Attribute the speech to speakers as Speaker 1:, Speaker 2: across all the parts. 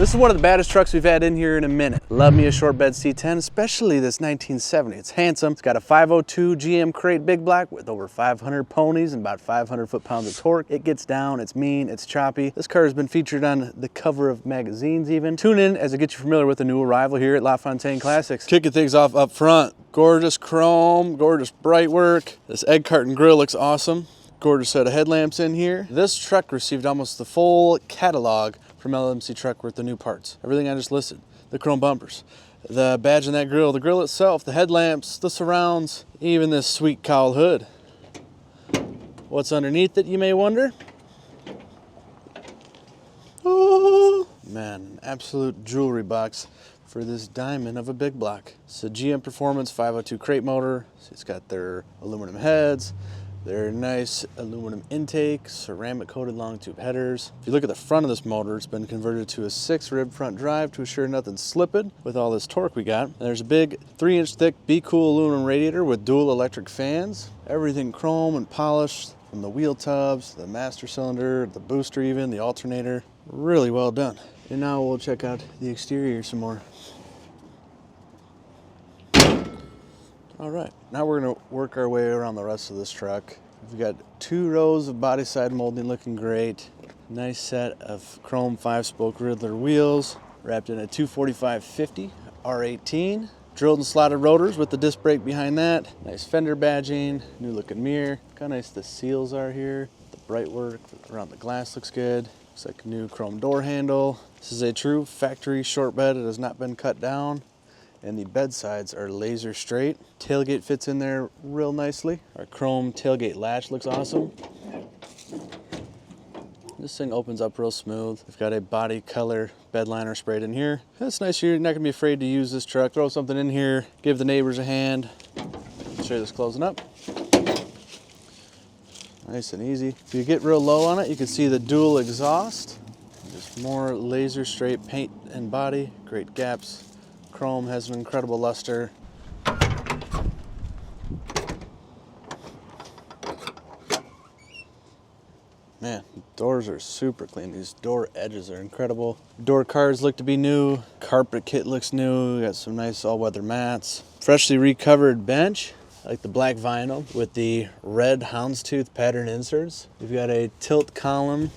Speaker 1: This is one of the baddest trucks we've had in here in a minute. Love me a Shortbed C10, especially this 1970. It's handsome. It's got a 502 GM crate big block with over 500 ponies and about 500 foot-pounds of torque. It gets down, it's mean, it's choppy. This car has been featured on the cover of magazines even. Tune in as I get you familiar with the new arrival here at Lafontaine Classics. Kicking things off up front. Gorgeous chrome, gorgeous bright work. This egg carton grille looks awesome. Gorgeous set of headlamps in here. This truck received almost the full catalog from LMC Truck with the new parts. Everything I just listed. The chrome bumpers, the badge in that grille, the grille itself, the headlamps, the surrounds, even this sweet cowl hood. What's underneath it, you may wonder? Oh, man, an absolute jewelry box for this diamond of a big block. It's a GM Performance 502 crate motor. So it's got their aluminum heads, their nice aluminum intake, ceramic coated long tube headers. If you look at the front of this motor, it's been converted to a 6-rib front drive to assure nothing's slipping with all this torque we got. And there's a big 3-inch thick Be Cool aluminum radiator with dual electric fans. Everything chrome and polished, from the wheel tubs, the master cylinder, the booster even, the alternator. Really well done. And now we'll check out the exterior some more. All right, now we're gonna work our way around the rest of this truck. We've got 2 rows of body side molding looking great. Nice set of chrome 5-spoke Ridler wheels, wrapped in a 245/50 R18. Drilled and slotted rotors with the disc brake behind that. Nice fender badging, new looking mirror. Look how nice the seals are here. The bright work around the glass looks good. Looks like a new chrome door handle. This is a true factory short bed. It has not been cut down. And the bed sides are laser straight. Tailgate fits in there real nicely. Our chrome tailgate latch looks awesome. This thing opens up real smooth. We've got a body color bed liner sprayed in here. That's nice. You're not gonna be afraid to use this truck. Throw something in here, give the neighbors a hand. Show you this closing up. Nice and easy. If you get real low on it, you can see the dual exhaust. Just more laser straight paint and body. Great gaps. Chrome has an incredible luster. Man, doors are super clean. These door edges are incredible. Door cards look to be new. Carpet kit looks new. Got some nice all-weather mats. Freshly recovered bench. I like the black vinyl with the red houndstooth pattern inserts. We've got a tilt column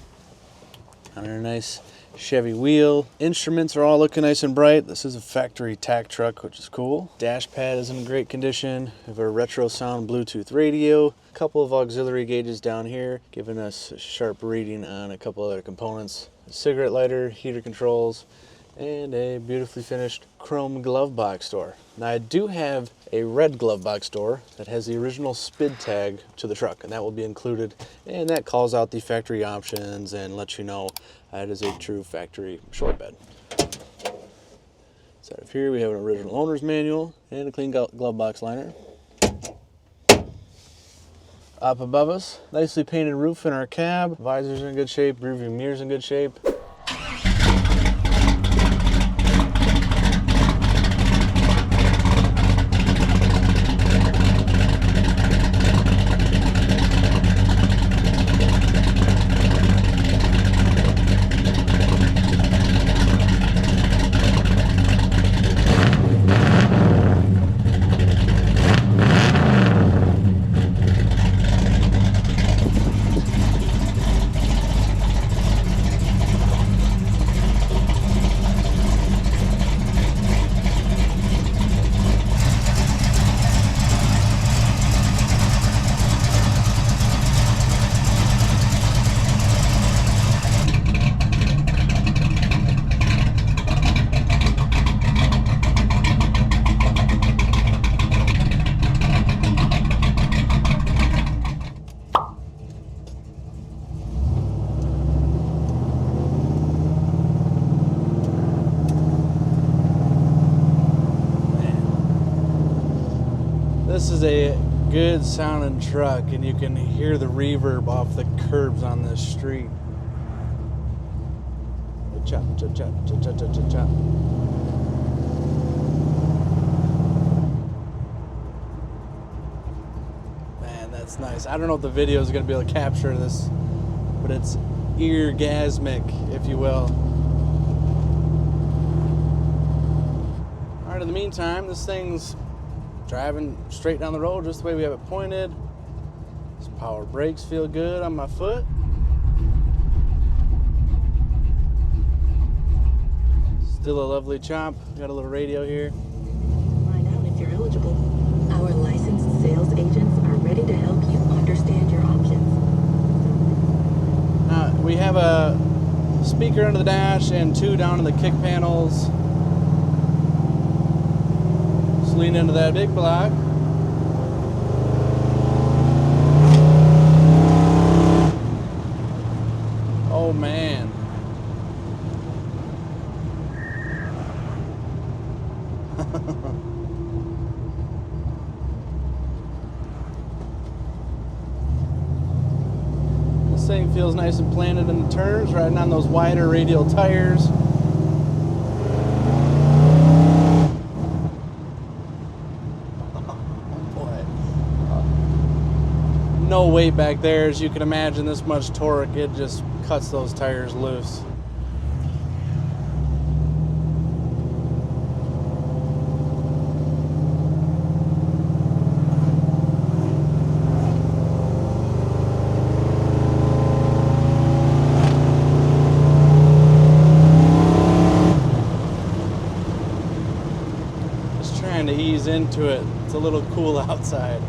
Speaker 1: on our nice Chevy wheel. Instruments are all looking nice and bright. This is a factory Tach truck, which is cool. Dash pad is in great condition. We have a retro sound Bluetooth radio. A couple of auxiliary gauges down here, giving us a sharp reading on a couple other components. A cigarette lighter, heater controls, and a beautifully finished chrome glove box door. Now I do have a red glove box door that has the original SPID tag to the truck, and that will be included, and that calls out the factory options and lets you know that is a true factory short bed. So out of here we have an original owner's manual and a clean glove box liner. Up above us, nicely painted roof in our cab. Visors are in good shape, rear view mirrors in good shape. This is a good sounding truck, and you can hear the reverb off the curbs on this street. Chop, chop, chop, chop, chop, chop, chop, chop. Man, that's nice. I don't know if the video is going to be able to capture this, but it's eargasmic, if you will. meantime, this thing's driving straight down the road just the way we have it pointed. These power brakes feel good on my foot. Still a lovely chomp. Got a little radio here.
Speaker 2: Find out if you're eligible. Our licensed sales agents are ready to help you understand your options.
Speaker 1: We have a speaker under the dash and 2 down in the kick panels. Just lean into that big block. Oh man. This thing feels nice and planted in the turns, riding on those wider radial tires. Oh boy. No weight back there, as you can imagine. This much torque, it just cuts those tires loose. Trying to ease into it. It's a little cool outside.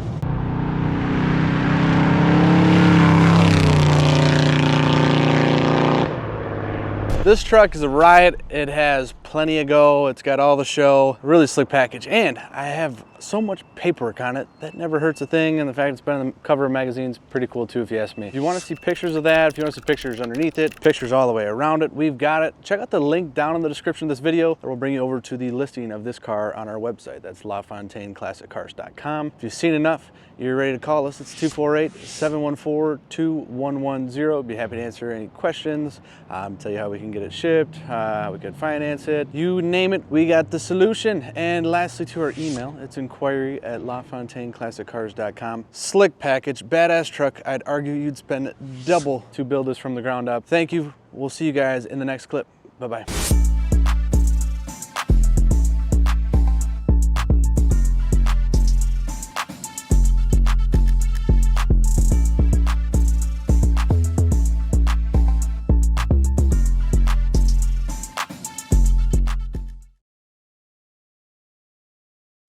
Speaker 1: This truck is a riot. It has plenty of go. It's got all the show. Really slick package. And I have so much paperwork on it that never hurts a thing. And the fact it's been on the cover of magazines, pretty cool too, if you ask me. If you want to see pictures of that, if you want to see pictures underneath it, pictures all the way around it, we've got it. Check out the link down in the description of this video. That will bring you over to the listing of this car on our website. That's LaFontaineClassicCars.com. If you've seen enough, you're ready to call us. It's 248-714-2110. Be happy to answer any questions, tell you how we can get it shipped, how we could finance it. You name it, we got the solution. And lastly, to our email, it's inquiry@LaFontaineClassicCars.com. Slick package, badass truck. I'd argue you'd spend double to build this from the ground up. Thank you. We'll see you guys in the next clip. Bye-bye.